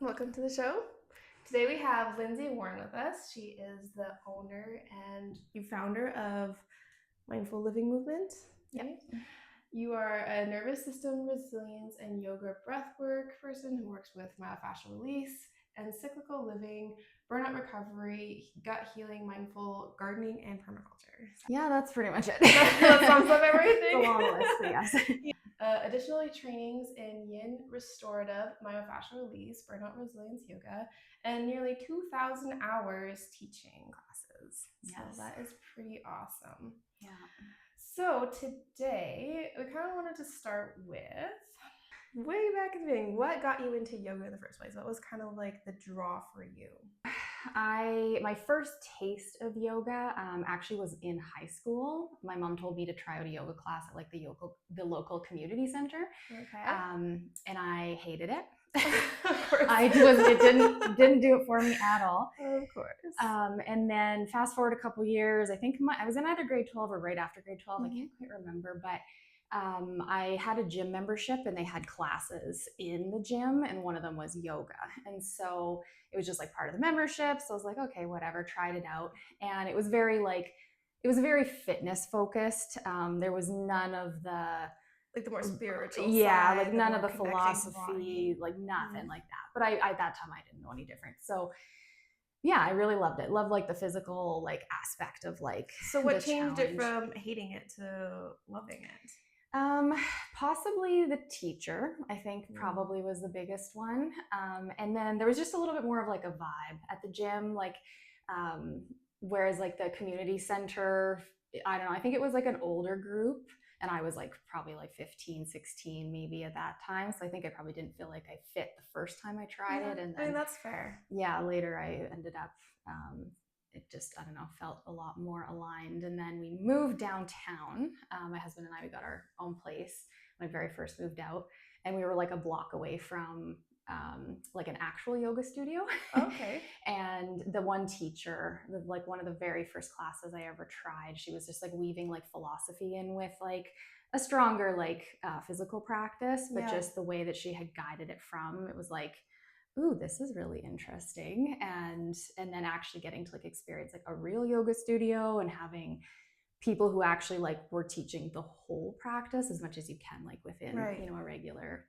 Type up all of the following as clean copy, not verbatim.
Welcome to the show. Today we have Lindsay Warne with us. She is the owner and founder of Mindful Living Movement. Yep. You are a nervous system resilience and yoga breathwork person who works with myofascial release and cyclical living, burnout recovery, gut healing, mindful gardening, and permaculture. Yeah, that's pretty much it. That sums up everything. It's a long list, but yes. Additionally, trainings in yin restorative, myofascial release, burnout resilience yoga, and nearly 2,000 hours teaching classes. Yes. So that is pretty awesome. Yeah. So today, we kind of wanted to start with, way back in the beginning, what got you into yoga in the first place? What was kind of like the draw for you? My first taste of yoga actually was in high school. My mom told me to try out a yoga class at like the local community center. Okay. And I hated it. Of course. It didn't do it for me at all. Of course. And then fast forward a couple years, I think I was in either grade 12 or right after grade 12. I can't quite remember, but I had a gym membership and they had classes in the gym, and one of them was yoga. And so it was just like part of the membership. So I was like, okay, whatever, tried it out. And it was very fitness focused. There was none of the like the more spiritual side, like none of the philosophy, like nothing like that. But at that time I didn't know any different. So yeah, I really loved it. Loved like the physical like aspect of like. So what changed it from hating it to loving it? Possibly the teacher, I think probably was the biggest one. And then there was just a little bit more of like a vibe at the gym, like, whereas like the community center, I don't know, I think it was like an older group, and I was like probably like 15, 16 maybe at that time. So I think I probably didn't feel like I fit the first time I tried it. And then, I mean, that's fair. Yeah, later I ended up, it just, I don't know, felt a lot more aligned. And then we moved downtown. My husband and I, we got our own place when I very first moved out. And we were like a block away from like an actual yoga studio. Okay. And the one teacher, like one of the very first classes I ever tried, she was just like weaving like philosophy in with like a stronger like physical practice, but just the way that she had guided it from, it was like, ooh, this is really interesting. And then actually getting to like experience like a real yoga studio and having people who actually like were teaching the whole practice as much as you can, like within, a regular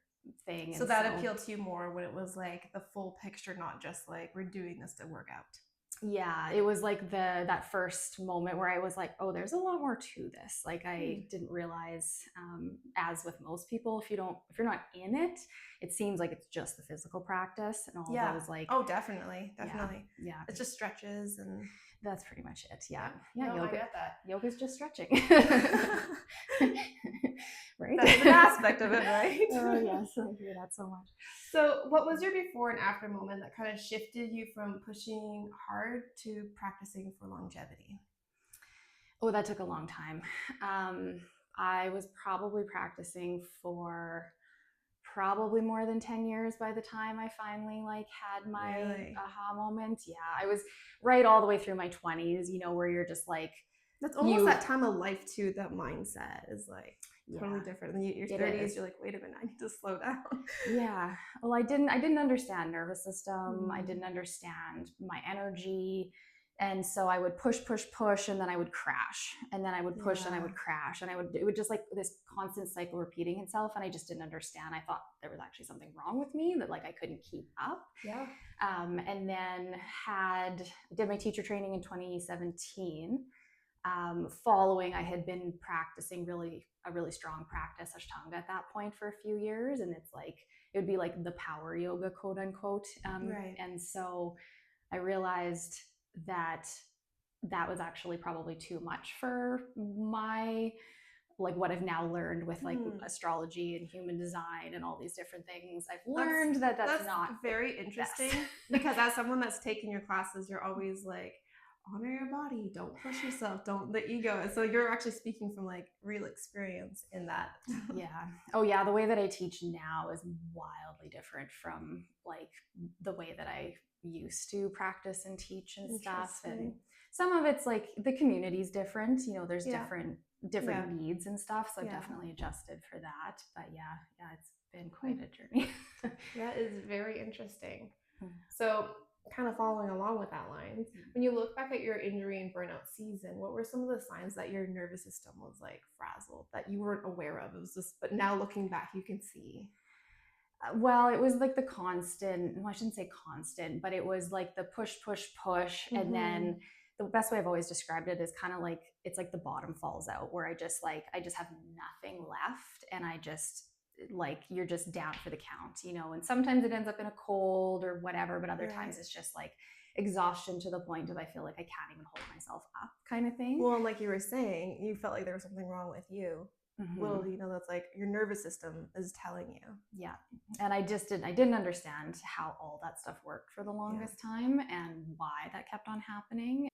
thing. So that appealed to you more when it was like the full picture, not just like we're doing this to work out. Yeah, it was like that first moment where I was like, oh, there's a lot more to this. Like I didn't realize, as with most people, if you're not in it, it seems like it's just the physical practice and all those like. Oh, definitely. Yeah. It's just stretches and. That's pretty much it. Yeah. No, yoga. I get that. Yoga's just stretching. Right? That's an aspect of it, right? Oh, yes. I hear that so much. So what was your before and after moment that kind of shifted you from pushing hard to practicing for longevity? Oh, that took a long time. I was probably practicing for probably more than 10 years by the time I finally like had my aha moment. Yeah, I was right all the way through my 20s, where you're just like, that's almost that time of life too. That mindset is like totally different. And your 30s, you're like, wait a minute, I need to slow down. Yeah. Well, I didn't understand nervous system. I didn't understand my energy. And so I would push, and then I would crash, and then I would push and I would crash, and it would just like this constant cycle repeating itself. And I just didn't understand. I thought there was actually something wrong with me, that like I couldn't keep up. Yeah. And then did my teacher training in 2017. Following, I had been practicing a really strong practice, Ashtanga, at that point for a few years. And it's like, it would be like the power yoga, quote unquote. And so I realized that was actually probably too much for my, like what I've now learned with like astrology and human design and all these different things. I've learned that's not very interesting because as someone that's taken your classes, you're always like, honor your body, don't push yourself, don't the ego. And so you're actually speaking from like real experience in that. Yeah. Oh yeah, the way that I teach now is wildly different from like the way that I used to practice and teach and stuff. And some of it's like the community's different, there's different needs and stuff. So I've definitely adjusted for that. But yeah, been quite a journey. That is very interesting. So, kind of following along with that line, when you look back at your injury and burnout season, what were some of the signs that your nervous system was like frazzled that you weren't aware of? It was just, but now looking back, you can see. Well, it was like the constant, well, I shouldn't say constant, but it was like the push, push, push. And then the best way I've always described it is kind of like, it's like the bottom falls out where I just have nothing left. And I just like, you're just down for the count, you know, and sometimes it ends up in a cold or whatever, but other times it's just like exhaustion to the point of I feel like I can't even hold myself up kind of thing. Well, and like you were saying, you felt like there was something wrong with you. Little do you know, that's like your nervous system is telling you. Yeah. And I didn't understand how all that stuff worked for the longest time and why that kept on happening.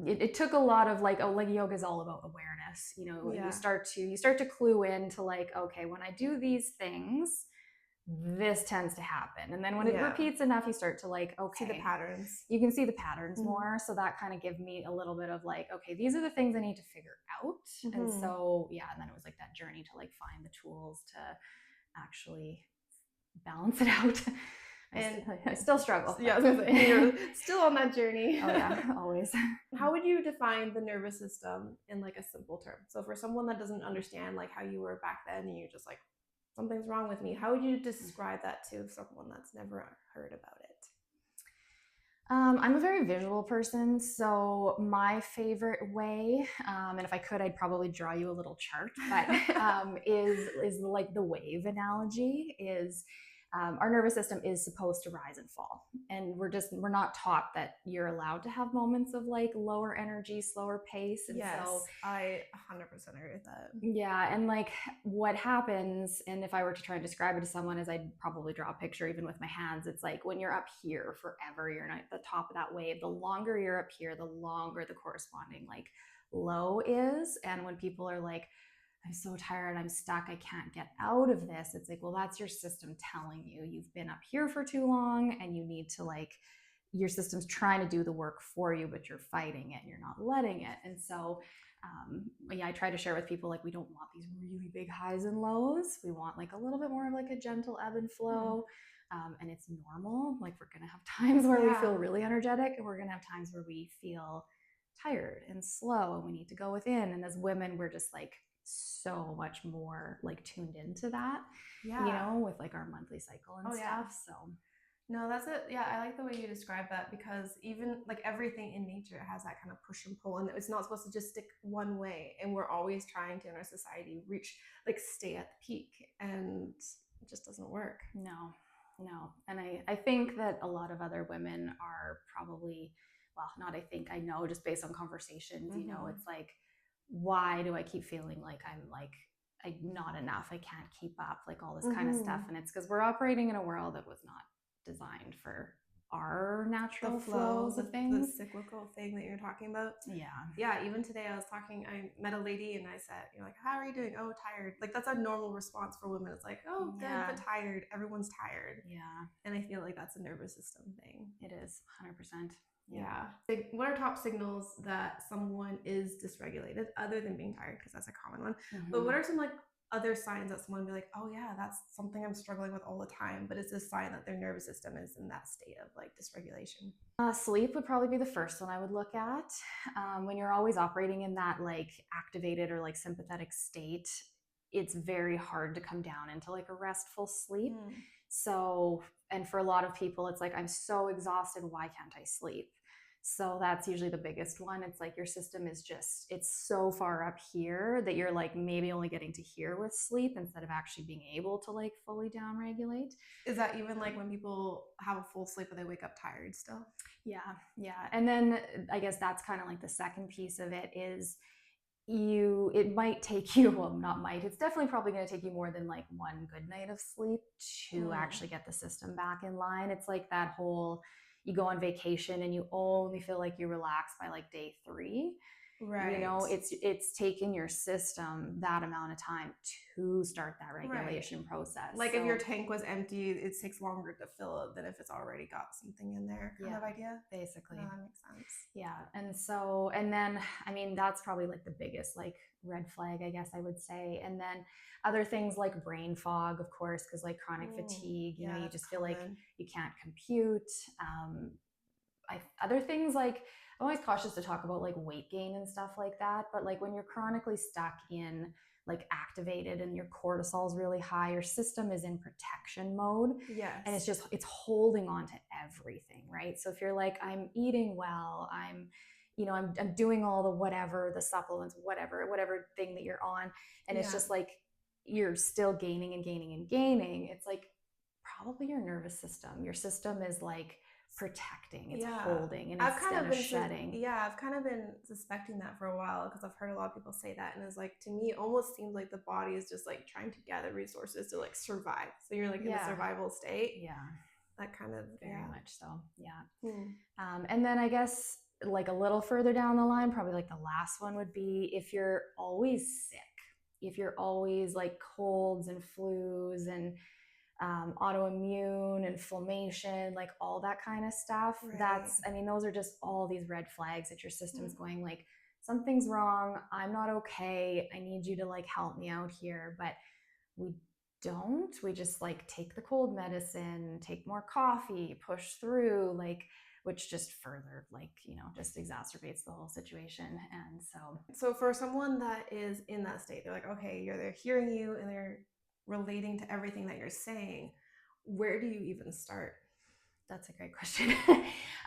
It took a lot of like, oh, like yoga is all about awareness. You know, you start to clue into like, okay, when I do these things, this tends to happen. And then when it repeats enough, you start to like, okay, see the patterns. You can see the patterns more. So that kind of gave me a little bit of like, okay, these are the things I need to figure out. And so, yeah, and then it was like that journey to like find the tools to actually balance it out. And I still struggle. Yeah, I was gonna say, you're still on that journey. Oh yeah, always. How would you define the nervous system in like a simple term? So for someone that doesn't understand like how you were back then and you're just like, something's wrong with me, how would you describe that to someone that's never heard about it? I'm a very visual person, so my favorite way, and if I could, I'd probably draw you a little chart, but is like the wave analogy. Is our nervous system is supposed to rise and fall, and we're not taught that you're allowed to have moments of like lower energy, slower pace. And so I 100% agree with that. Yeah, and like what happens, and if I were to try and describe it to someone, is I'd probably draw a picture even with my hands. It's like when you're up here forever, you're not at the top of that wave. The longer you're up here, the longer the corresponding like low is. And when people are like, I'm so tired, I'm stuck, I can't get out of this. It's like, well, that's your system telling you you've been up here for too long and you need to like, your system's trying to do the work for you, but you're fighting it and you're not letting it. And so, yeah, I try to share with people, like, we don't want these really big highs and lows. We want like a little bit more of like a gentle ebb and flow. And it's normal. Like we're going to have times where we feel really energetic and we're going to have times where we feel tired and slow and we need to go within. And as women, we're just like, so much more like tuned into that, you know, with like our monthly cycle and stuff. So no, that's it. Yeah, I like the way you describe that because even like everything in nature has that kind of push and pull, and it's not supposed to just stick one way. And we're always trying to, in our society, stay at the peak, and it just doesn't work. No. And I think that a lot of other women are probably, well, not I think, I know just based on conversations, you know, it's like, why do I keep feeling like I'm not enough? I can't keep up, like all this kind of stuff. And it's because we're operating in a world that was not designed for our natural flows of things. The cyclical thing that you're talking about. Yeah. Even today I met a lady and I said, you're like, how are you doing? Oh, tired. Like that's a normal response for women. It's like, oh, good, but tired. Everyone's tired. Yeah. And I feel like that's a nervous system thing. It is 100%. Yeah. What are top signals that someone is dysregulated other than being tired? Because that's a common one. But what are some like other signs that someone would be like, oh yeah, that's something I'm struggling with all the time, but it's a sign that their nervous system is in that state of like dysregulation? Sleep would probably be the first one I would look at. When you're always operating in that like activated or like sympathetic state, it's very hard to come down into like a restful sleep. So, and for a lot of people, it's like, I'm so exhausted, why can't I sleep? So that's usually the biggest one. It's like your system is just, it's so far up here that you're like maybe only getting to here with sleep instead of actually being able to like fully down regulate. Is that even like when people have a full sleep but they wake up tired still? Yeah. And then I guess that's kind of like the second piece of it is it might take you, well, not might, it's definitely probably going to take you more than like one good night of sleep to actually get the system back in line. It's like that whole, you go on vacation and you only feel like you relax by like day 3. Right. It's taken your system that amount of time to start that regulation process. Like if your tank was empty, it takes longer to fill it than if it's already got something in there, kind of idea. Basically. That makes sense. Yeah. And then, I mean, that's probably like the biggest like red flag, I guess I would say. And then other things like brain fog, of course, because like chronic fatigue, you know, you just feel like you can't compute. Other things like, I'm always cautious to talk about like weight gain and stuff like that. But like when you're chronically stuck in like activated and your cortisol is really high, your system is in protection mode. Yes. And it's holding on to everything, right? So if you're like, I'm eating well, I'm doing all the whatever, the supplements, whatever thing that you're on, and it's just like you're still gaining and gaining and gaining, it's like probably your nervous system. Your system is like protecting, it's holding, and instead of shedding. I've kind of been suspecting that for a while because I've heard a lot of people say that, and it's like, to me, it almost seems like the body is just like trying to gather resources to like survive. So you're like in a survival state. Yeah, that kind of very much so. Yeah. And then I guess like a little further down the line, probably like the last one would be if you're always sick, if you're always like colds and flus and autoimmune, inflammation, like all that kind of stuff. Those are just all these red flags that your system's going like, something's wrong. I'm not okay. I need you to like help me out here. But we just like take the cold medicine, take more coffee, push through, like, which just further like, just exacerbates the whole situation. And so for someone that is in that state, they're like, okay, they're hearing you and they're relating to everything that you're saying, where do you even start? That's a great question.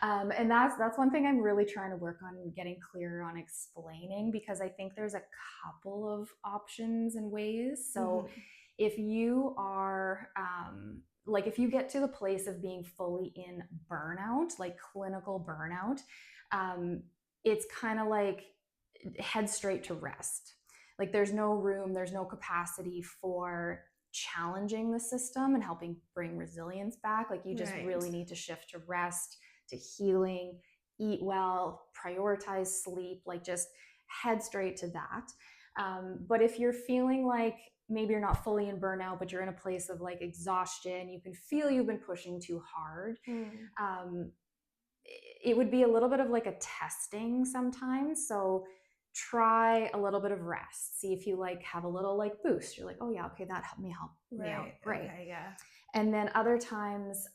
And that's one thing I'm really trying to work on getting clearer on explaining, because I think there's a couple of options and ways. So if you are if you get to the place of being fully in burnout, like clinical burnout, it's kind of like head straight to rest. Like there's no room, there's no capacity for challenging the system and helping bring resilience back. Like you just really need to shift to rest, to healing, eat well, prioritize sleep, like just head straight to that. But if you're feeling like maybe you're not fully in burnout, but you're in a place of like exhaustion, you can feel you've been pushing too hard. It would be a little bit of like a testing sometimes. So try a little bit of rest. See if you like have a little like boost. You're like, oh yeah, okay, that helped me out. Great. Okay, yeah. And then other times,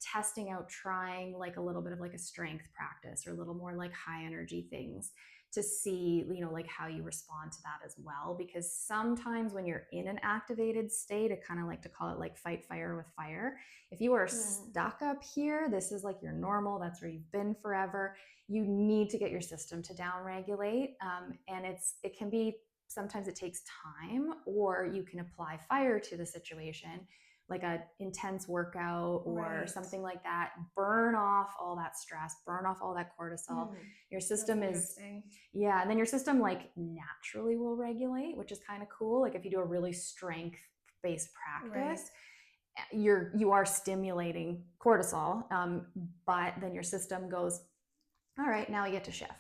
testing out, trying like a little bit of like a strength practice or a little more like high energy things to see, like how you respond to that as well. Because sometimes when you're in an activated state, I kind of like to call it like fight fire with fire. If you are stuck up here, this is like your normal, that's where you've been forever. You need to get your system to downregulate. And it can be, sometimes it takes time, or you can apply fire to the situation, like a intense workout or something like that. Burn off all that stress, burn off all that cortisol. Your system is, and then your system like naturally will regulate, which is kind of cool. Like if you do a really strength based practice, you are stimulating cortisol, but then your system goes, all right, now you get to shift.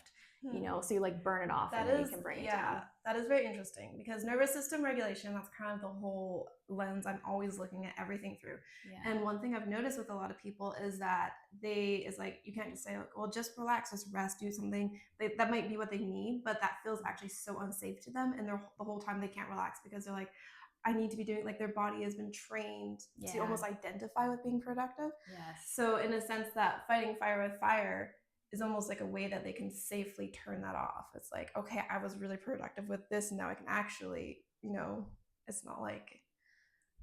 So you like burn it off and then you can bring it down. That is very interesting, because nervous system regulation, that's kind of the whole lens I'm always looking at everything through. And one thing I've noticed with a lot of people is that you can't just say like, well, just relax, just rest, do something. That might be what they need, but that feels actually so unsafe to them, and the whole time they can't relax because they're like, I need to be doing, like their body has been trained to almost identify with being productive. So in a sense, that fighting fire with fire is almost like a way that they can safely turn that off. It's like, okay, I was really productive with this, and now I can actually, it's not like,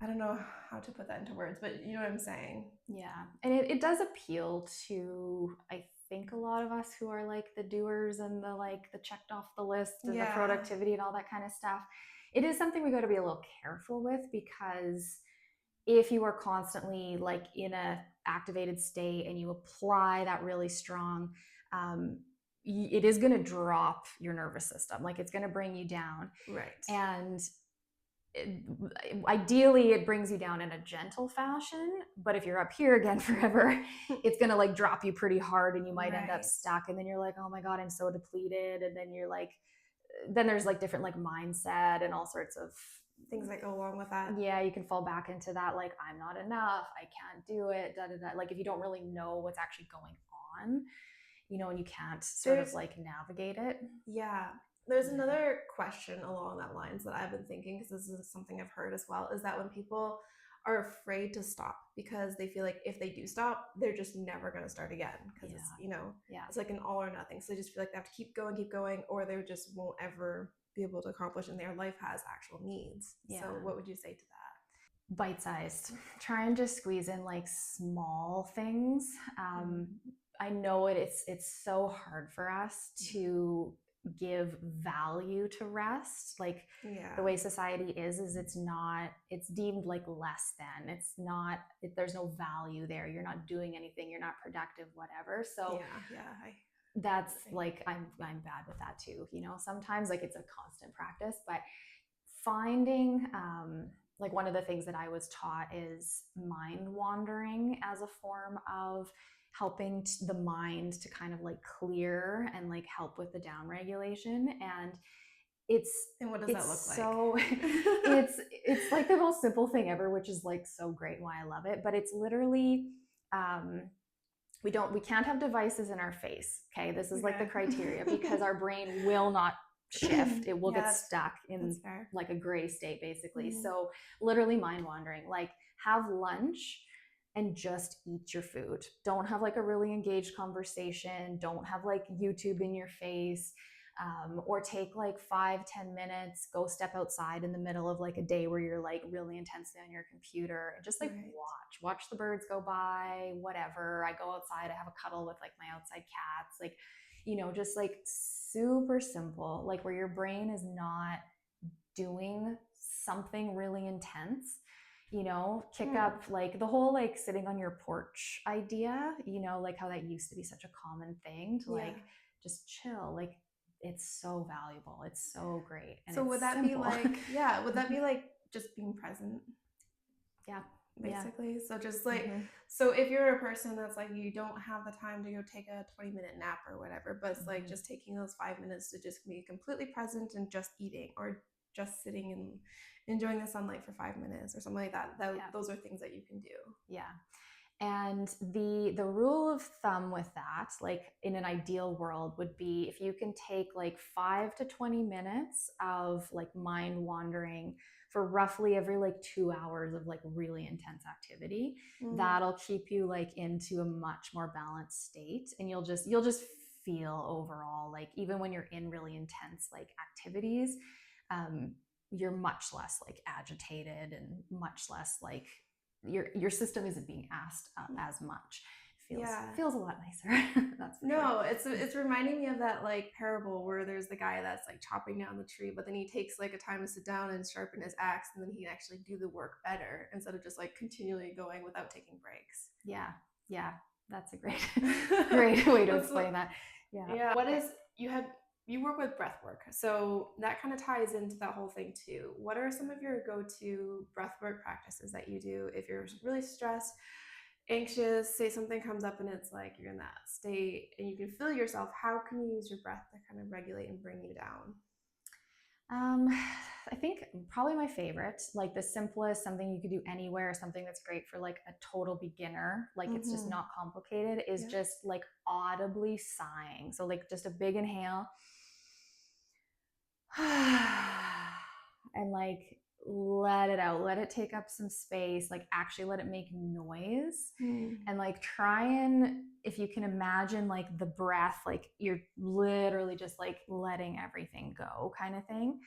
I don't know how to put that into words, but you know what I'm saying? Yeah. And it does appeal to, I think, a lot of us who are like the doers and the checked off the list and the productivity and all that kind of stuff. It is something we got to be a little careful with, because if you are constantly like in a activated state and you apply that really strong, it is going to drop your nervous system. Like it's going to bring you down. Right. And ideally it brings you down in a gentle fashion, but if you're up here again forever, it's going to like drop you pretty hard and you might end up stuck, and then you're like, oh my god, I'm so depleted, and then you're like, then there's like different like mindset and all sorts of things that go along with that. Yeah, you can fall back into that, like, I'm not enough, I can't do it, da da da. Like if you don't really know what's actually going on, you know, and you can't sort of like navigate it. Yeah. There's another question along that lines that I've been thinking, because this is something I've heard as well, is that when people are afraid to stop because they feel like if they do stop, they're just never going to start again, because it's, you know, it's like an all or nothing. So they just feel like they have to keep going, or they just won't ever be able to accomplish, and their life has actual needs. So what would you say to that? Bite-sized. Try and just squeeze in like small things. I know it's so hard for us to give value to rest. Like the way society is it's not, it's deemed like less than. It's not, there's no value there. You're not doing anything. You're not productive, whatever. So that's like, I'm bad with that too. You know, sometimes like it's a constant practice, but finding, like one of the things that I was taught is mind wandering as a form of helping the mind to kind of like clear and like help with the down regulation. And what does that look so, like? it's like the most simple thing ever, which is like so great, why I love it. But it's literally, we can't have devices in our face. Okay, this is like the criteria, because our brain will not shift. It will get stuck in like a gray state, basically. So literally mind wandering, like have lunch and just eat your food. Don't have like a really engaged conversation. Don't have like YouTube in your face. Or take like 5-10 minutes, go step outside in the middle of like a day where you're like really intensely on your computer, and just like watch the birds go by, whatever. I go outside, I have a cuddle with like my outside cats, like, you know, just like super simple, like where your brain is not doing something really intense. You know, kick up like the whole like sitting on your porch idea, you know, like how that used to be such a common thing to like just chill. Like it's so valuable. It's so great. And so would that be like, would that be like just being present? Basically. So just like, so if you're a person that's like, you don't have the time to go take a 20-minute nap or whatever, but it's like just taking those 5 minutes to just be completely present and just eating, or just sitting and enjoying the sunlight for 5 minutes or something like that. Those are things that you can do. And the rule of thumb with that, like in an ideal world, would be if you can take like 5 to 20 minutes of like mind wandering for roughly every like 2 hours of like really intense activity, that'll keep you like into a much more balanced state. And you'll just feel overall, like even when you're in really intense like activities, you're much less like agitated and much less like your system isn't being asked as much. Feels a lot nicer. That's for sure. It's reminding me of that like parable where there's the guy that's like chopping down the tree, but then he takes like a time to sit down and sharpen his axe, and then he can actually do the work better instead of just like continually going without taking breaks. That's a great way to explain that. What is, you work with breathwork, so that kind of ties into that whole thing too. What are some of your go-to breathwork practices that you do if you're really stressed, anxious, say something comes up and it's like you're in that state and you can feel yourself? How can you use your breath to kind of regulate and bring you down? I think probably my favorite, like the simplest, something you could do anywhere, something that's great for like a total beginner, like it's just not complicated, is just like audibly sighing. So like just a big inhale and like let it out, let it take up some space, like actually let it make noise. And like try and, if you can imagine like the breath, like you're literally just like letting everything go kind of thing.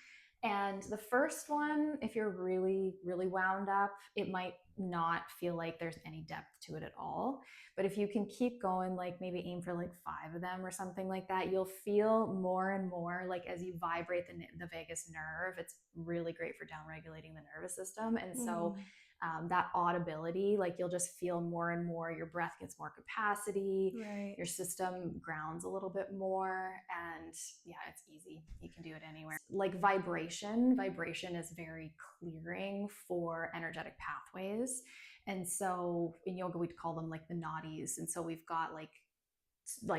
And the first one, if you're really wound up, it might not feel like there's any depth to it at all. But if you can keep going, like maybe aim for like 5 of them or something like that, you'll feel more and more like as you vibrate the vagus nerve. It's really great for down regulating the nervous system. And so that audibility, like you'll just feel more and more, your breath gets more capacity, Right. your system grounds a little bit more, and yeah, it's easy. You can do it anywhere. Like vibration is very clearing for energetic pathways. And so in yoga, we'd call them like the nadis. And so we've got like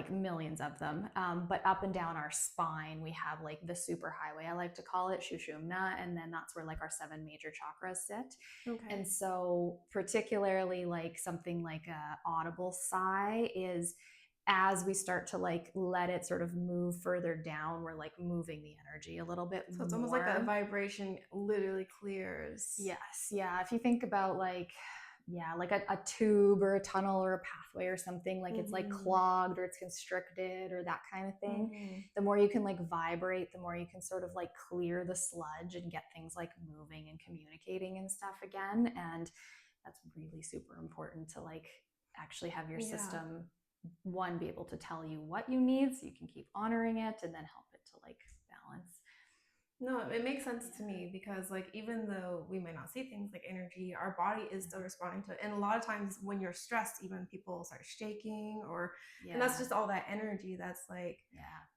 millions of them. But up and down our spine, we have like the superhighway, I like to call it, Shushumna. And then that's where like our 7 major chakras sit. Okay. And so particularly like something like a audible sigh is, as we start to like let it sort of move further down, we're like moving the energy a little bit So it's more. almost like the vibration literally clears. Yes. Yeah. If you think about like, yeah, like a tube or a tunnel or a pathway or something, like it's like clogged or it's constricted or that kind of thing. The more you can like vibrate, the more you can sort of like clear the sludge and get things like moving and communicating and stuff again. And that's really super important to like actually have your system, one, be able to tell you what you need so you can keep honoring it, and then help it to like balance. No, it makes sense to me because like even though we might not see things like energy, our body is still responding to it. And a lot of times when you're stressed, even people start shaking or and that's just all that energy that's like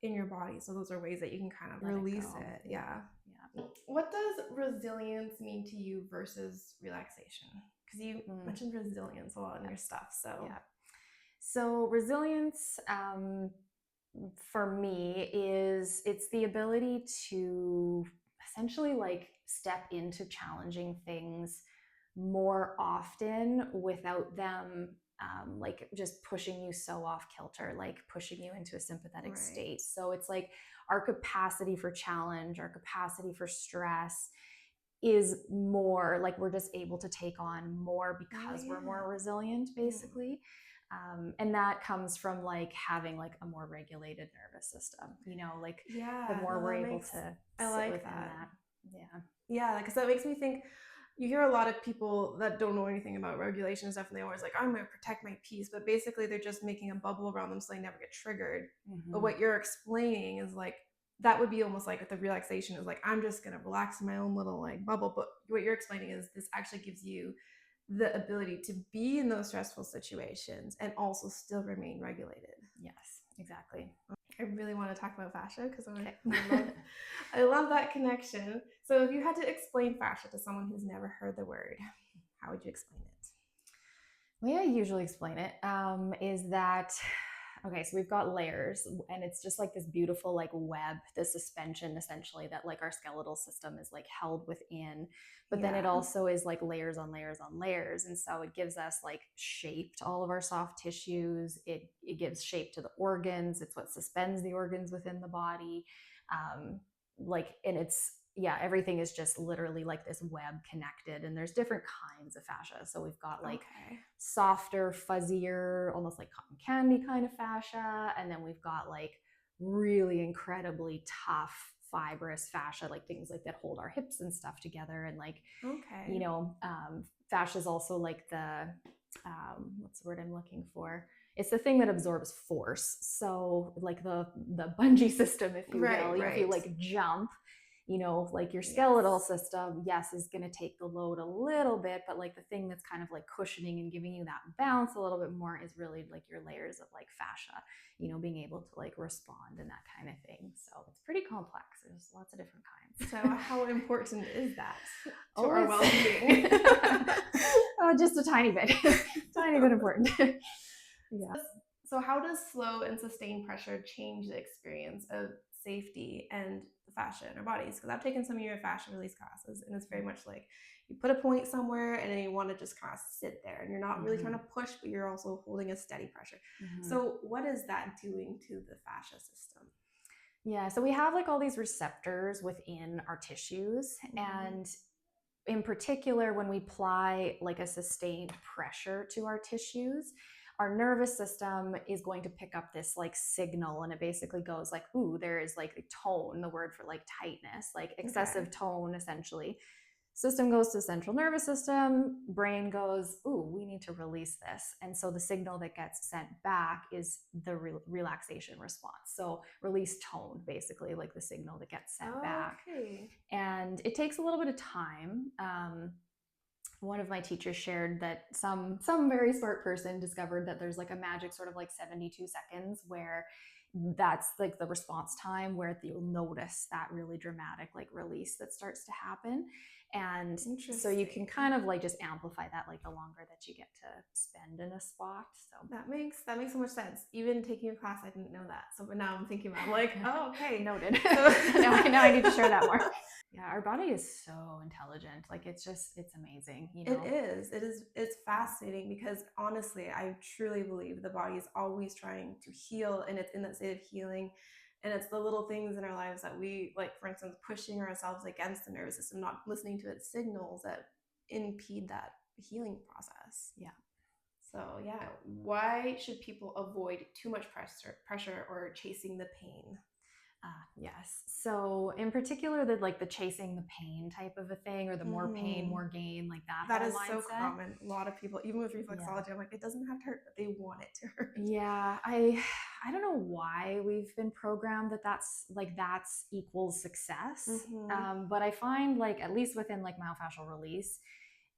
in your body. So those are ways that you can kind of release it. Yeah. What does resilience mean to you versus relaxation? Because you mentioned resilience a lot in your stuff. So resilience, for me, it's the ability to essentially like step into challenging things more often without them like just pushing you so off kilter, like pushing you into a sympathetic state. So it's like our capacity for challenge, our capacity for stress is more like we're just able to take on more because we're more resilient, basically. And that comes from like having like a more regulated nervous system, you know, like the more we're able to sit within that. Yeah, because that makes me think, you hear a lot of people that don't know anything about regulation and stuff, and they always like, I'm going to protect my peace, but basically they're just making a bubble around them so they never get triggered. But what you're explaining is like, that would be almost like the relaxation is like, I'm just going to relax in my own little like bubble. But what you're explaining is this actually gives you the ability to be in those stressful situations and also still remain regulated. Yes, exactly. I really want to talk about fascia because I love that connection. So if you had to explain fascia to someone who's never heard the word, how would you explain it? The way I usually explain it is that, okay, so we've got layers, and it's just like this beautiful like web, this suspension essentially that like our skeletal system is like held within, but then it also is like layers on layers on layers. And so it gives us like shape to all of our soft tissues. It gives shape to the organs. It's what suspends the organs within the body. And it's, everything is just literally like this web connected, and there's different kinds of fascia. So we've got like softer, fuzzier, almost like cotton candy kind of fascia. And then we've got like really incredibly tough, fibrous fascia, like things like that hold our hips and stuff together. And like, you know, fascia is also like the, what's the word I'm looking for? It's the thing that absorbs force. So like the bungee system, if you will, if you like jump, you know, like your skeletal system, is going to take the load a little bit, but like the thing that's kind of like cushioning and giving you that bounce a little bit more is really like your layers of like fascia, you know, being able to like respond and that kind of thing. So it's pretty complex. There's lots of different kinds. So how important is that to our well-being? Just a tiny bit, tiny bit important. So how does slow and sustained pressure change the experience of safety and the fascia in our bodies? Because I've taken some of your fascia release classes, and it's very much like you put a point somewhere and then you want to just kind of sit there, and you're not really trying to push, but you're also holding a steady pressure. So what is that doing to the fascia system? So we have like all these receptors within our tissues, and in particular, when we apply like a sustained pressure to our tissues, our nervous system is going to pick up this like signal, and it basically goes like, ooh, there is like a tone, the word for like tightness, like excessive tone, essentially. System goes to the central nervous system, brain goes, ooh, we need to release this. And so the signal that gets sent back is the relaxation response. So release tone, basically, like the signal that gets sent back. And it takes a little bit of time one of my teachers shared that some very smart person discovered that there's like a magic sort of like 72 seconds where that's like the response time where you'll notice that really dramatic like release that starts to happen. And so you can kind of like just amplify that like the longer that you get to spend in a spot. So that makes so much sense. Even taking a class, I didn't know that. So now I'm thinking about, I'm like, oh, okay, noted. So now I need to share that more. Yeah, our body is so intelligent. Like it's amazing, you know. It's fascinating because honestly, I truly believe the body is always trying to heal, and it's in that state of healing. And it's the little things in our lives that we, like, for instance, pushing ourselves against the nervous system, not listening to its signals, that impede that healing process. Yeah. So yeah, why should people avoid too much pressure or chasing the pain? Yes. So in particular, the chasing the pain type of a thing, or the more pain, more gain, like that is mindset. So common. A lot of people, even with reflexology, I'm like, it doesn't have to hurt, but they want it to hurt. Yeah, I don't know why we've been programmed that that's equals success. But I find, like, at least within like myofascial release,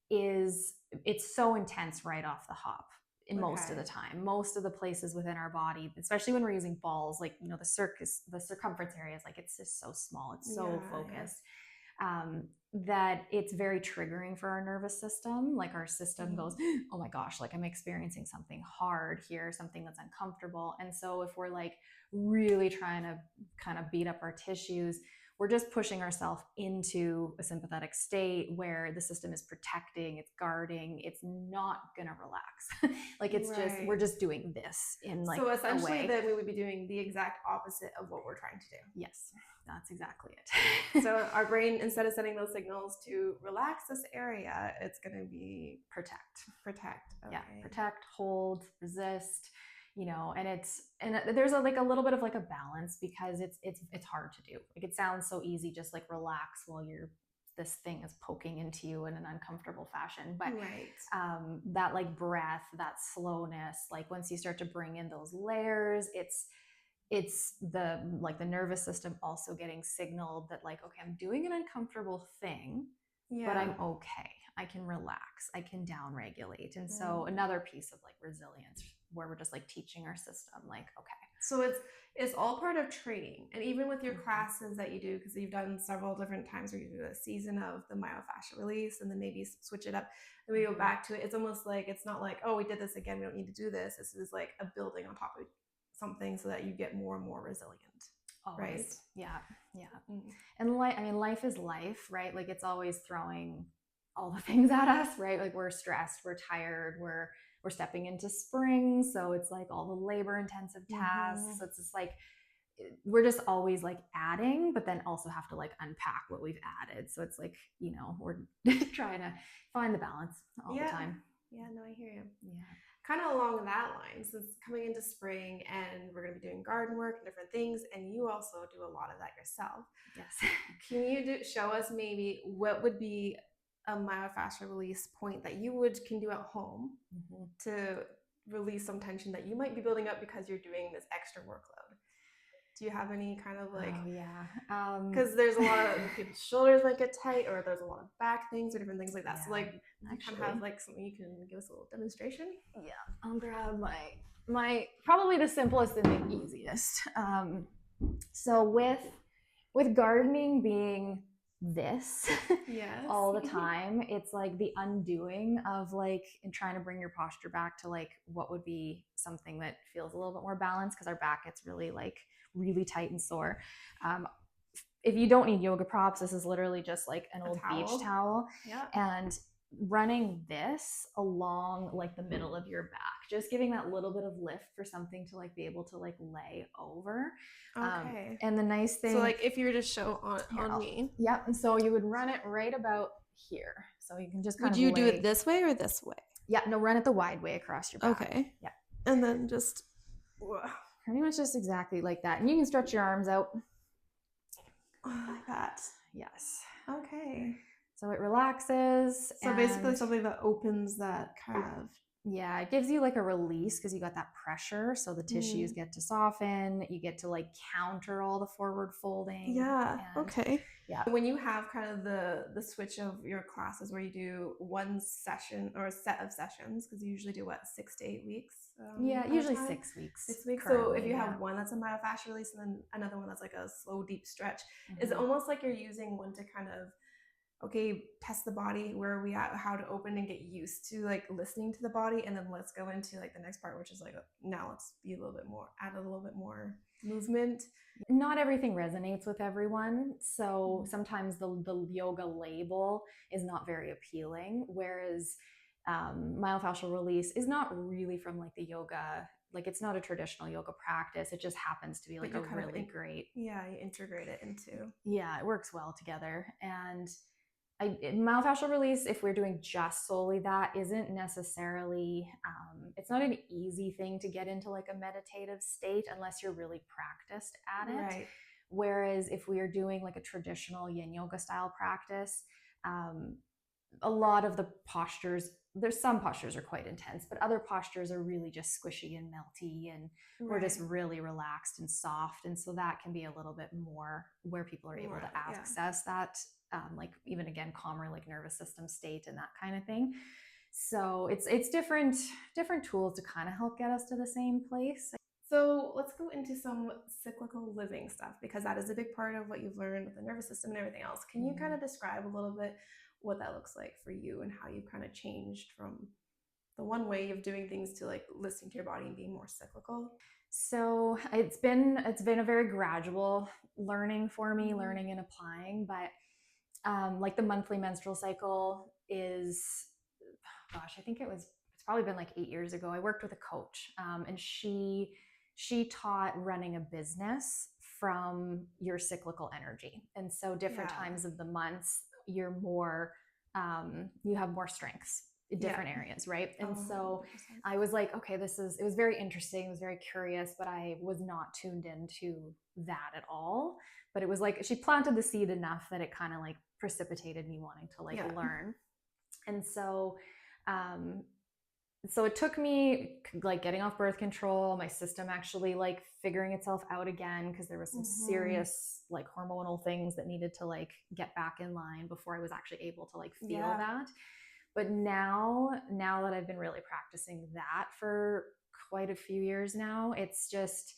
it's so intense right off the hop. In most of the time, most of the places within our body, especially when we're using balls, like, you know, the circumference area is like, it's just so small, it's so focused, that it's very triggering for our nervous system. Like our system goes, oh my gosh, like I'm experiencing something hard here, something that's uncomfortable. And so if we're like really trying to kind of beat up our tissues, we're just pushing ourselves into a sympathetic state where the system is protecting, it's guarding, it's not gonna relax. Like it's just, we're just doing this in like, so essentially then we would be doing the exact opposite of what we're trying to do. Yes, that's exactly it. So our brain, instead of sending those signals to relax this area, it's gonna be protect. Okay. Yeah, protect, hold, resist, you know. And there's like a little bit of like a balance, because it's hard to do. Like it sounds so easy, just like relax while this thing is poking into you in an uncomfortable fashion, but that like breath, that slowness, like once you start to bring in those layers, it's the nervous system also getting signaled that, like, okay, I'm doing an uncomfortable thing, but I'm okay. I can relax. I can down regulate. And so another piece of like resilience, where we're just like teaching our system, like, okay. So it's all part of training. And even with your classes that you do, because you've done several different times where you do a season of the myofascial release and then maybe switch it up and we go back to it. It's almost like, it's not like, oh, we did this again, we don't need to do this. This is like a building on top of something so that you get more and more resilient. Always. Right? Yeah. And life is life, right? Like it's always throwing all the things at us, right? Like we're stressed, we're tired, we're stepping into spring, so it's like all the labor intensive tasks. So it's just like we're just always like adding, but then also have to like unpack what we've added. So it's like, you know, we're trying to find the balance all the time. Yeah, no, I hear you. Yeah. Kind of along that line, since coming into spring and we're going to be doing garden work and different things, and you also do a lot of that yourself. Yes. Can you show us maybe what would be a myofascial release point that you can do at home to release some tension that you might be building up because you're doing this extra workload? Do you have any kind of like, because there's a lot of people's shoulders might get tight, or there's a lot of back things or different things like that. Yeah, so like you kind of have like something you can give us a little demonstration? Yeah, I'll grab my probably the simplest and the easiest. So with gardening being this all the time, it's like the undoing of like, and trying to bring your posture back to like what would be something that feels a little bit more balanced, because our back gets really tight and sore. If you don't need yoga props, this is literally just like an old beach towel. Yeah. And running this along like the middle of your back, just giving that little bit of lift for something to like be able to like lay over. Okay. And the nice thing, so like if you were to show on me. Yep. And so you would run it right about here. So you can just kind of. Would you do it this way or this way? Yeah. No, run it the wide way across your back. Okay. Yeah. And then just pretty much just exactly like that. And you can stretch your arms out. Like that. Yes. Okay. So it relaxes. So basically something that opens that kind of Yeah, it gives you like a release because you got that pressure. So the tissues Mm. get to soften. You get to like counter all the forward folding. Yeah. And Okay. yeah. When you have kind of the switch of your classes where you do one session or a set of sessions, because you usually do what, 6 to 8 weeks Yeah, at a usually time? 6 weeks 6 weeks. So if currently. you Yeah. have one that's a myofascial release and then another one that's like a slow deep stretch, is it Mhm. almost like you're using one to kind of, okay, test the body, where are we at, how to open and get used to like listening to the body, and then let's go into like the next part, which is like, now let's be a little bit more, add a little bit more movement. Not everything resonates with everyone. So Mm. sometimes the yoga label is not very appealing, whereas myofascial release is not really from like the yoga, like it's not a traditional yoga practice. It just happens to be But like you a kind of really great, yeah, you integrate it into. yeah, it works well together. And myofascial release, if we're doing just solely that, isn't necessarily, it's not an easy thing to get into like a meditative state unless you're really practiced at it. Right. Whereas if we are doing like a traditional yin yoga style practice, um, a lot of the postures, there's some postures are quite intense, but other postures are really just squishy and melty, and we're just Right. really relaxed and soft. And so that can be a little bit more where people are able to Right. Yeah. access that, like even again, calmer, like nervous system state and that kind of thing. So it's different tools to kind of help get us to the same place. So let's go into some cyclical living stuff, because that is a big part of what you've learned with the nervous system and everything else. Can you kind of describe a little bit what that looks like for you and how you've kind of changed from the one way of doing things to like listening to your body and being more cyclical? So it's been a very gradual learning for me, Mm. learning and applying. But like the monthly menstrual cycle is, gosh, I think it's probably been like 8 years ago. I worked with a coach, and she taught running a business from your cyclical energy. And so different Yeah. times of the months, you're more, you have more strengths in Yeah. different areas, right? And Oh, so 100%. I was like, okay, it was very interesting. It was very curious, but I was not tuned into that at all. But it was like she planted the seed enough that it kind of like precipitated me wanting to like Yeah. learn. And um, so it took me like getting off birth control, my system actually like figuring itself out again, because there was some Mm-hmm. serious like hormonal things that needed to like get back in line before I was actually able to like feel Yeah. that. But now that I've been really practicing that for quite a few years now, it's just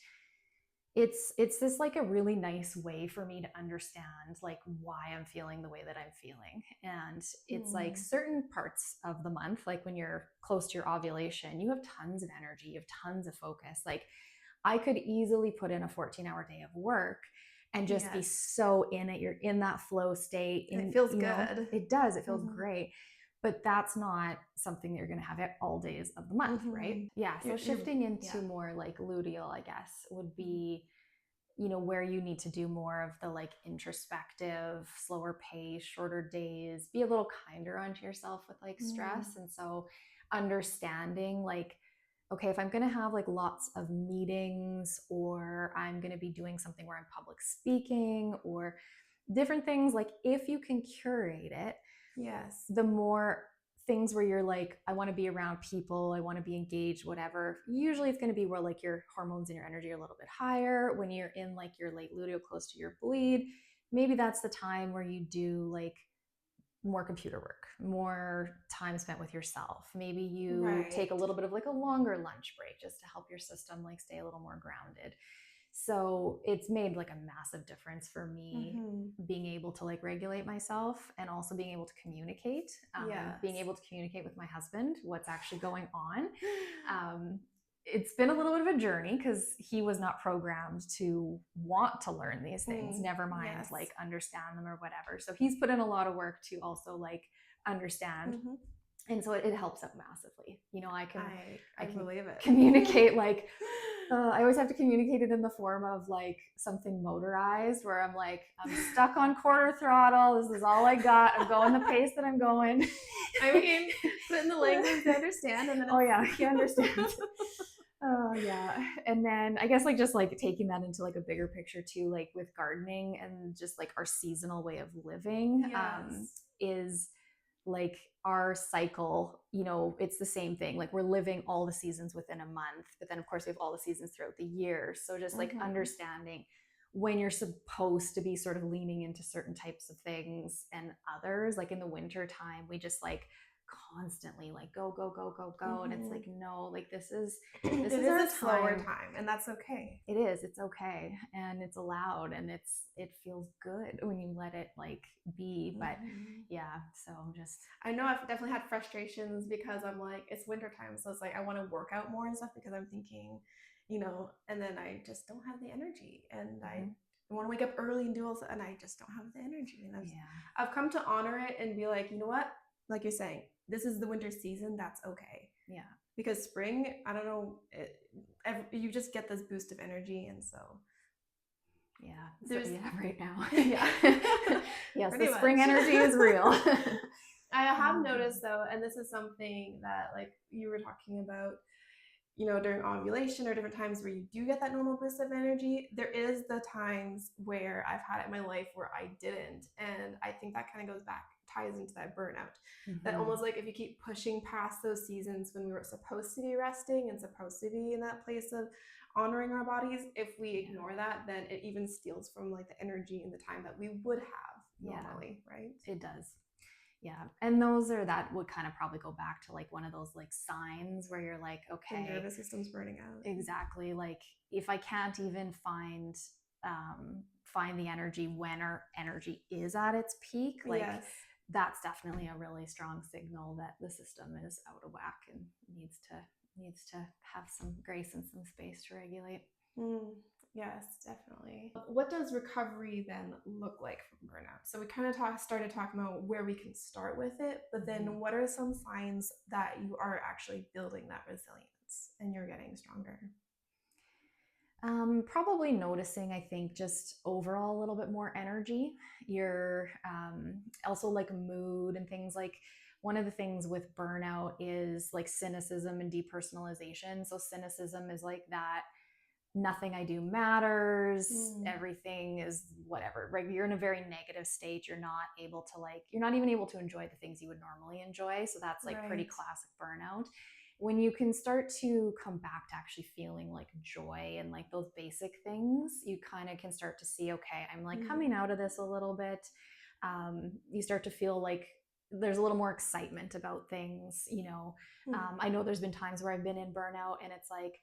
it's this like a really nice way for me to understand like why I'm feeling the way that I'm feeling. And it's like Mm. certain parts of the month, like when you're close to your ovulation, you have tons of energy, you have tons of focus. Like I could easily put in a 14-hour day of work and just be Yes. so in it. You're in that flow state. And it In, feels you know, good. it does, it feels Mm-hmm. great. But that's not something that you're going to have all days of the month, right? Mm-hmm. Yeah. So You're shifting into yeah. more like luteal, I guess, would Mm-hmm. be, where you need to do more of the like introspective, slower pace, shorter days, be a little kinder onto yourself with like Mm. stress. And so understanding like, okay, if I'm going to have like lots of meetings, or I'm going to be doing something where I'm public speaking or different things, like if you can curate it, Yes. the more things where you're like, I want to be around people, I want to be engaged, whatever. Usually it's going to be where like your hormones and your energy are a little bit higher. When you're in like your late luteal, close to your bleed, maybe that's the time where you do like more computer work, more time spent with yourself. Maybe you take a Right. little bit of like a longer lunch break just to help your system like stay a little more grounded. So it's made like a massive difference for me Mm-hmm. being able to like regulate myself, and also being able to communicate, being Yes. able to communicate with my husband what's actually going on. It's been a little bit of a journey because he was not programmed to want to learn these things, Mm. never mind Yes. like understand them or whatever. So he's put in a lot of work to also like understand. Mm-hmm. And so it helps out massively. I I can believe it. communicate like, I always have to communicate it in the form of like something motorized, where I'm like, I'm stuck on quarter throttle. This is all I got. I'm going the pace that I'm going. I mean, put it in the language they understand, and then Oh yeah, he understands. Oh yeah. And then I guess like just like taking that into like a bigger picture too, like with gardening and just like our seasonal way of living, Yes. is like our cycle, it's the same thing. Like we're living all the seasons within a month, but then of course we have all the seasons throughout the year. So just like understanding when you're supposed to be sort of leaning into certain types of things and others, like in the winter time, we just like constantly like go, go, go, go, go. And it's like, no, like this is it is our a slower time. time, and that's okay. It is, it's okay, and it's allowed, and it feels good when you let it like be. But yeah, so I'm just, I know I've definitely had frustrations because I'm like, it's wintertime, so it's like I want to work out more and stuff because I'm thinking, and then I just don't have the energy, and I want to wake up early and do all, and I just don't have the energy. And I've come to honor it and be like, you know what, like you're saying, this is the winter season, that's okay. Yeah, because spring, I don't know, you just get this boost of energy, and so yeah, there's right now. Yeah. Yes, the spring energy is real. I have noticed though, and this is something that like you were talking about, during ovulation or different times where you do get that normal boost of energy, there is the times where I've had it in my life where I didn't. And I think that kind of goes back, ties into that burnout. That almost like if you keep pushing past those seasons when we were supposed to be resting and supposed to be in that place of honoring our bodies, if we ignore that, then it even steals from like the energy and the time that we would have normally, right? It does. Yeah. And that would kind of probably go back to like one of those like signs where you're like, okay, the nervous system's burning out. Exactly. Like if I can't even find the energy when our energy is at its peak, like that's definitely a really strong signal that the system is out of whack and needs to have some grace and some space to regulate. Yes, definitely. What does recovery then look like from burnout? So we kind of started talking about where we can start with it, but then what are some signs that you are actually building that resilience and you're getting stronger? Probably noticing, I think, just overall a little bit more energy. You're also like mood and things. Like one of the things with burnout is like cynicism and depersonalization. So cynicism is like that nothing I do matters, everything is whatever, right? You're in a very negative state. You're not even able to enjoy the things you would normally enjoy. So that's like pretty classic burnout. When you can start to come back to actually feeling like joy and like those basic things, you kind of can start to see, okay, I'm like coming out of this a little bit. You start to feel like there's a little more excitement about things, I know there's been times where I've been in burnout and it's like,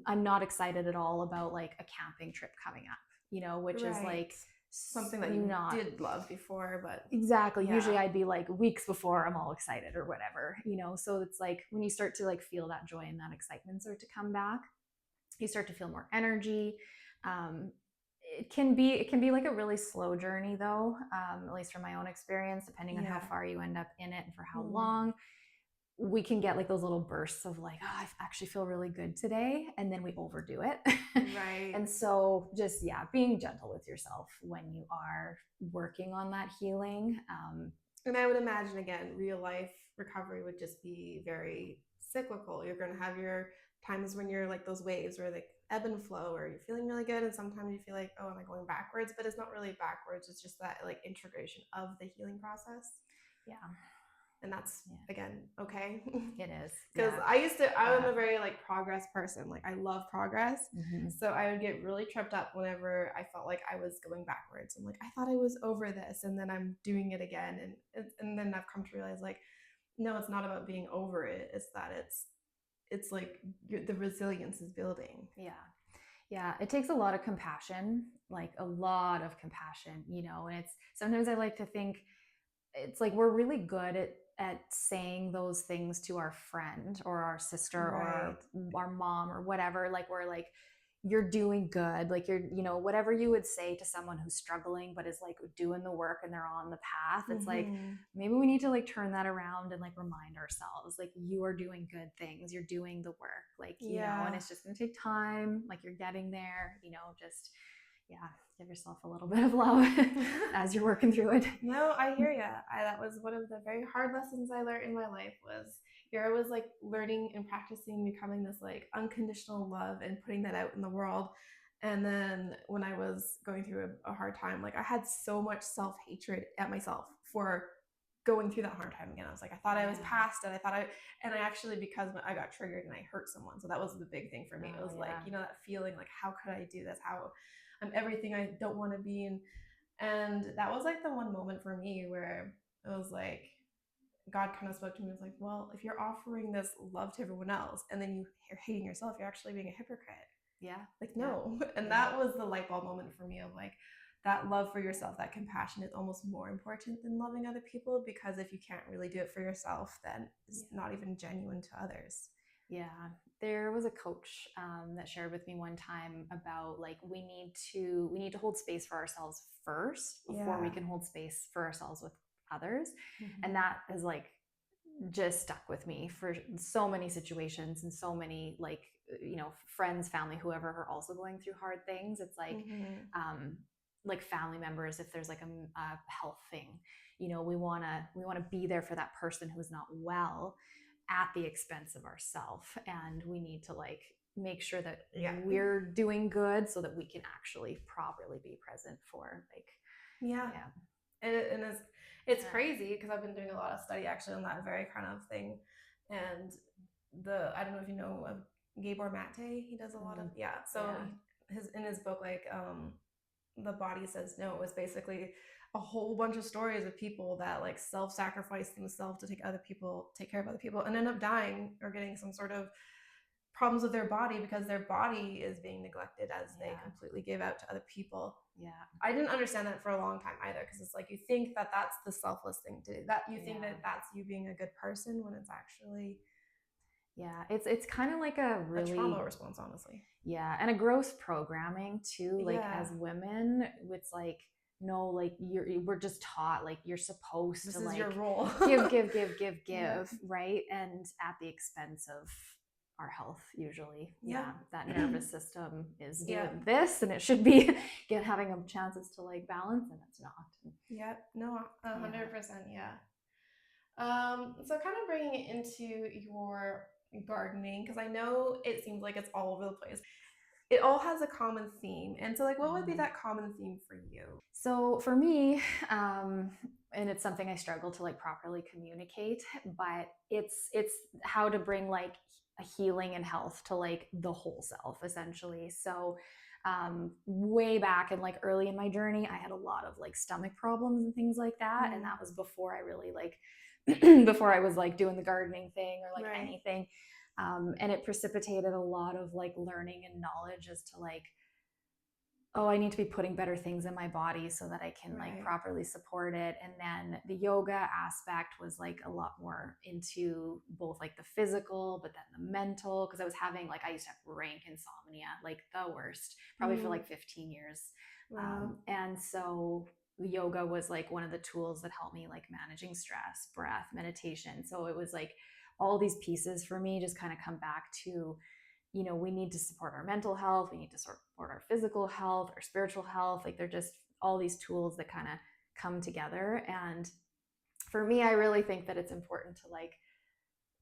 I'm not excited at all about like a camping trip coming up, which is like something that you did love before, but exactly. Yeah. Usually I'd be like weeks before I'm all excited or whatever, so it's like when you start to like feel that joy and that excitement start to come back, you start to feel more energy. It can be like a really slow journey though, at least from my own experience, depending on how far you end up in it and for how long. We can get like those little bursts of like, oh, I actually feel really good today, and then we overdo it. Right. And so just being gentle with yourself when you are working on that healing. And I would imagine again, real life recovery would just be very cyclical. You're going to have your times when you're like those waves where they ebb and flow, or you're feeling really good, and sometimes you feel like, oh, am I going backwards? But it's not really backwards. It's just that like integration of the healing process. Yeah. And that's again okay. It is, because I'm a very like progress person. Like I love progress. So I would get really tripped up whenever I felt like I was going backwards. I'm like, I thought I was over this, and then I'm doing it again, and then I've come to realize like, no, it's not about being over it. It's that it's like the resilience is building. Yeah, it takes a lot of compassion, like a lot of compassion, and it's sometimes I like to think it's like we're really good at saying those things to our friend or our sister or our mom or whatever. Like we're like, you're doing good. Like you're, whatever you would say to someone who's struggling, but is like doing the work and they're on the path. It's like, maybe we need to like turn that around and like remind ourselves, like you are doing good things. You're doing the work, like, and it's just going to take time. Like you're getting there, just, give yourself a little bit of love as you're working through it. No, I hear you. That was one of the very hard lessons I learned in my life was here I was like learning and practicing becoming this like unconditional love and putting that out in the world. And then when I was going through a hard time, like I had so much self-hatred at myself for going through that hard time again. I was like, I thought I was past it. And I actually, because I got triggered and I hurt someone. So that was the big thing for me. It was like, you know, that feeling like, how could I do this? How I'm everything I don't want to be. And that was like the one moment for me where it was like, God kind of spoke to me. It was like, well, if you're offering this love to everyone else and then you're hating yourself, you're actually being a hypocrite. Yeah. Like, no. And that was the light bulb moment for me of like, that love for yourself, that compassion is almost more important than loving other people, because if you can't really do it for yourself, then it's not even genuine to others. Yeah. There was a coach that shared with me one time about like we need to hold space for ourselves first before we can hold space for ourselves with others. And that is like just stuck with me for so many situations and so many like, you know, friends, family, whoever are also going through hard things. It's like family members, if there's like a health thing, you know, we want to be there for that person who's not well at the expense of ourselves, and we need to like make sure that we're doing good so that we can actually properly be present for like and it's crazy because I've been doing a lot of study actually on that very kind of thing. And I don't know if you know of Gabor Mate. He does a lot of in his book, like The Body Says No, was basically a whole bunch of stories of people that like self-sacrifice themselves to take care of other people, and end up dying or getting some sort of problems with their body because their body is being neglected as they completely give out to other people. I didn't understand that for a long time either, because it's like you think that that's the selfless thing to do, that you think that that's you being a good person, when it's actually it's kind of like a trauma response, honestly. And a gross programming too, like as women, it's like, no, like we're just taught like you're supposed this to is like your role. give right, and at the expense of our health usually. That nervous system is doing this, and it should be having a chances to like balance, and it's not. 100%. So kind of bringing it into your gardening, because I know it seems like it's all over the place. It all has a common theme, and so like, what would be that common theme for you? So for me, and it's something I struggle to like properly communicate, but it's how to bring like a healing and health to like the whole self, essentially. So way back and like early in my journey, I had a lot of like stomach problems and things like that, and that was before I really like before I was like doing the gardening thing or like anything. And it precipitated a lot of like learning and knowledge as to like, oh, I need to be putting better things in my body so that I can like properly support it. And then the yoga aspect was like a lot more into both like the physical, but then the mental, because I was having like, I used to have rank insomnia, like the worst, probably for like 15 years. And so yoga was like one of the tools that helped me like managing stress, breath, meditation. So it was like all these pieces for me just kind of come back to, you know, we need to support our mental health, we need to support our physical health, our spiritual health. Like they're just all these tools that kind of come together. And for me, I really think that it's important to like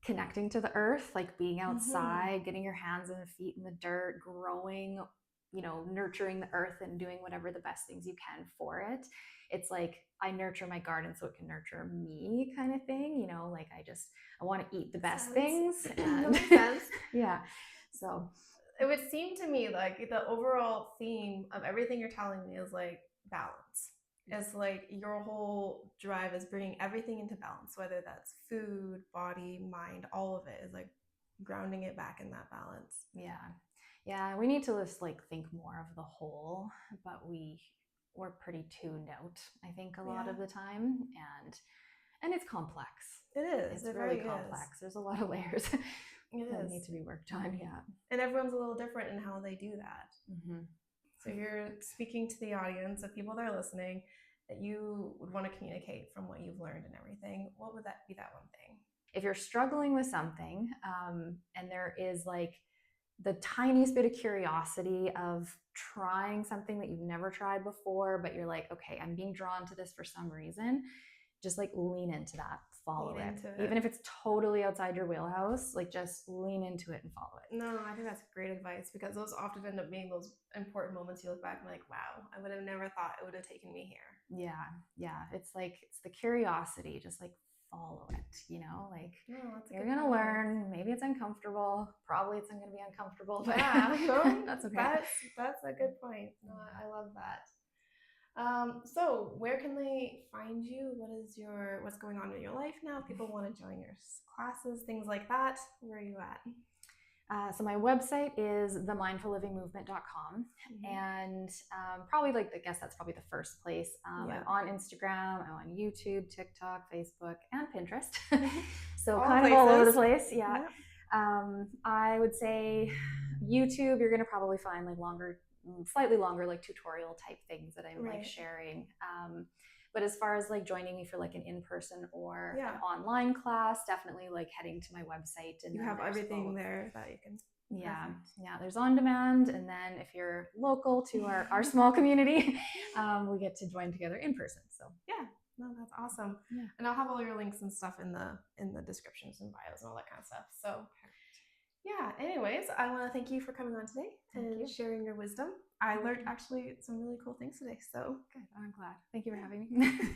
connecting to the earth, like being outside, getting your hands and feet in the dirt, growing, you know, nurturing the earth and doing whatever the best things you can for it. It's like I nurture my garden so it can nurture me, kind of thing, you know, like I want to eat the best things. And that makes sense. So it would seem to me like the overall theme of everything you're telling me is like balance. It's like your whole drive is bringing everything into balance, whether that's food, body, mind, all of it is like grounding it back in that balance. We need to just like think more of the whole, but we're pretty tuned out, I think, a lot of the time, and it's complex. It is. It's really complex. There's a lot of layers that need to be worked on. And everyone's a little different in how they do that. So you're speaking to the audience of people that are listening that you would want to communicate from what you've learned and everything. What would that be, that one thing? If you're struggling with something, and there is like the tiniest bit of curiosity of trying something that you've never tried before, but you're like, okay, I'm being drawn to this for some reason, just like lean into that, follow it. Even if it's totally outside your wheelhouse, like just lean into it and follow it. No, I think that's great advice, because those often end up being those important moments you look back and like, wow, I would have never thought it would have taken me here. Yeah. It's like, it's the curiosity, just like follow it, like No, that's a you're good gonna point. learn. Maybe it's uncomfortable. Probably it's gonna be uncomfortable, but Yeah, no, that's okay. that's a good point. No, I love that. So where can they find you? What's going on in your life now? If people want to join your classes, things like that. Where are you at? So my website is themindfullivingmovement.com, and probably like, I guess that's probably the first place. Yeah. I'm on Instagram, I'm on YouTube, TikTok, Facebook, and Pinterest. So All kind of all over the places. place. Yeah. Yeah. I would say YouTube, you're going to probably find like slightly longer, like tutorial type things that I'm like Right. sharing. But as far as like joining me for like an in-person or Yeah. an online class, definitely like heading to my website, and You then have there's everything both. there that you can. Yeah. Perfect. Yeah, there's on demand, and then if you're local to our small community, we get to join together in person. So Yeah. No, that's awesome. yeah. And I'll have all your links and stuff in the descriptions and bios and all that kind of stuff. So yeah, anyways, I want to thank you for coming on today and sharing your wisdom. I learned actually some really cool things today. So good. I'm glad. Thank you for having me.